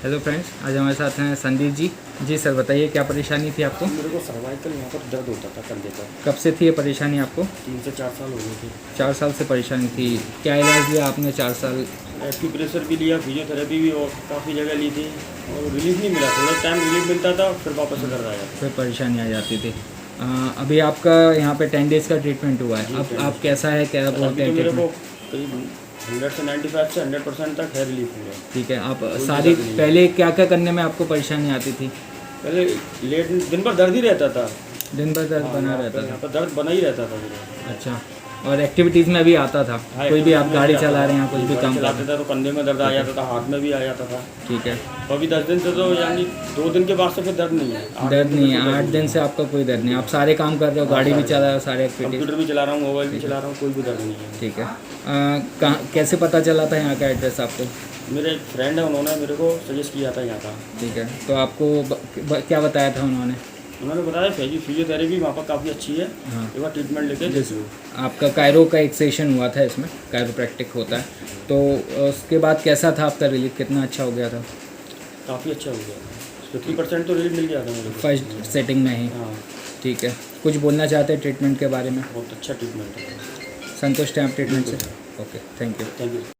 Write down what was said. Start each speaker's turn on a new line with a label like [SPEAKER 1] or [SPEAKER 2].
[SPEAKER 1] Hello friends, आज हमारे साथ हैं संदीप जी। जी सर, बताइए क्या परेशानी थी आपको?
[SPEAKER 2] मेरे को सर्वाइकल यहाँ पर दर्द होता था कंधे पर।
[SPEAKER 1] कब से थी ये परेशानी आपको?
[SPEAKER 2] 3 से 4 साल हो गए थे।
[SPEAKER 1] 4 साल से परेशानी थी। क्या इलाज लिया आपने 4 साल?
[SPEAKER 2] एक्यूप्रेशर भी लिया, फिजियोथेरेपी भी और काफ़ी जगह ली थी और रिलीफ नहीं मिला। थोड़ा टाइम रिलीफ मिलता था, फिर वापस से दर्द आया।
[SPEAKER 1] फिर परेशानी आ जाती थी। अभी आपका यहाँ पे 10 डेज़ का ट्रीटमेंट हुआ है।
[SPEAKER 2] जी,
[SPEAKER 1] अब
[SPEAKER 2] 10
[SPEAKER 1] आप कैसा है, क्या
[SPEAKER 2] अभी
[SPEAKER 1] बोलते
[SPEAKER 2] तो
[SPEAKER 1] हैं
[SPEAKER 2] मेरे को
[SPEAKER 1] ट्रीटमेंट?
[SPEAKER 2] करीब 100 से 95 से 100% तक है रिलीफ हुआ।
[SPEAKER 1] ठीक है। आप
[SPEAKER 2] कोई
[SPEAKER 1] सारी
[SPEAKER 2] दिक्कत नहीं है।
[SPEAKER 1] पहले क्या क्या करने में आपको परेशानी आती थी?
[SPEAKER 2] पहले लेट दिन भर दर्द ही रहता था।
[SPEAKER 1] दिन भर दर्द
[SPEAKER 2] हाँ,
[SPEAKER 1] बना
[SPEAKER 2] यहाँ
[SPEAKER 1] रहता
[SPEAKER 2] पर
[SPEAKER 1] था।
[SPEAKER 2] दर्द बना ही रहता था मेरा।
[SPEAKER 1] अच्छा। और एक्टिविटीज़ में भी आता था?
[SPEAKER 2] हाँ,
[SPEAKER 1] कोई भी आप
[SPEAKER 2] एक्टिविटी में
[SPEAKER 1] गाड़ी
[SPEAKER 2] भी आता
[SPEAKER 1] चला रहे हैं,
[SPEAKER 2] था।
[SPEAKER 1] कुछ भी
[SPEAKER 2] गाड़ी
[SPEAKER 1] काम कर रहे
[SPEAKER 2] चलाते
[SPEAKER 1] हैं?
[SPEAKER 2] थे तो कंधे में दर्द आ जाता था, हाथ में भी आ जाता था।
[SPEAKER 1] ठीक है।
[SPEAKER 2] तो अभी 10 दिन से तो यानी 2 दिन के बाद से फिर दर्द नहीं है। 8
[SPEAKER 1] दर्द
[SPEAKER 2] दिन
[SPEAKER 1] नहीं
[SPEAKER 2] से
[SPEAKER 1] है?
[SPEAKER 2] कोई
[SPEAKER 1] 8
[SPEAKER 2] दर्द
[SPEAKER 1] दिन से आपका कोई दर्द नहीं, आप सारे काम कर रहे हो, गाड़ी भी चला रहे हो, सारे एक्टिविटीज़?
[SPEAKER 2] कंप्यूटर भी चला रहा हूँ, मोबाइल भी चला रहा हूँ, कोई भी दर्द नहीं है।
[SPEAKER 1] ठीक है। कैसे पता चला था यहाँ का एड्रेस आपको?
[SPEAKER 2] मेरे एक फ्रेंड है, उन्होंने मेरे को सजेस्ट किया था यहाँ का।
[SPEAKER 1] ठीक है। तो आपको क्या बताया था उन्होंने?
[SPEAKER 2] उन्होंने बताया फिजियोथेरेपी वहाँ पर काफ़ी अच्छी है।
[SPEAKER 1] हाँ।
[SPEAKER 2] एक बार ट्रीटमेंट लेके देखिए।
[SPEAKER 1] आपका कायरो का एक सेशन हुआ था, इसमें कायरोप्रैक्टिक होता है, तो उसके बाद कैसा था आपका रिलीफ, कितना अच्छा हो गया था?
[SPEAKER 2] काफ़ी अच्छा हो गया। 50% तो रिलीफ मिल गया था मेरे को
[SPEAKER 1] फर्स्ट सेटिंग में ही?
[SPEAKER 2] हाँ,
[SPEAKER 1] ठीक है। कुछ बोलना चाहते हैं ट्रीटमेंट के बारे में?
[SPEAKER 2] बहुत अच्छा ट्रीटमेंट है।
[SPEAKER 1] संतुष्ट हैं आप ट्रीटमेंट से? Okay, thank you.
[SPEAKER 2] Thank you.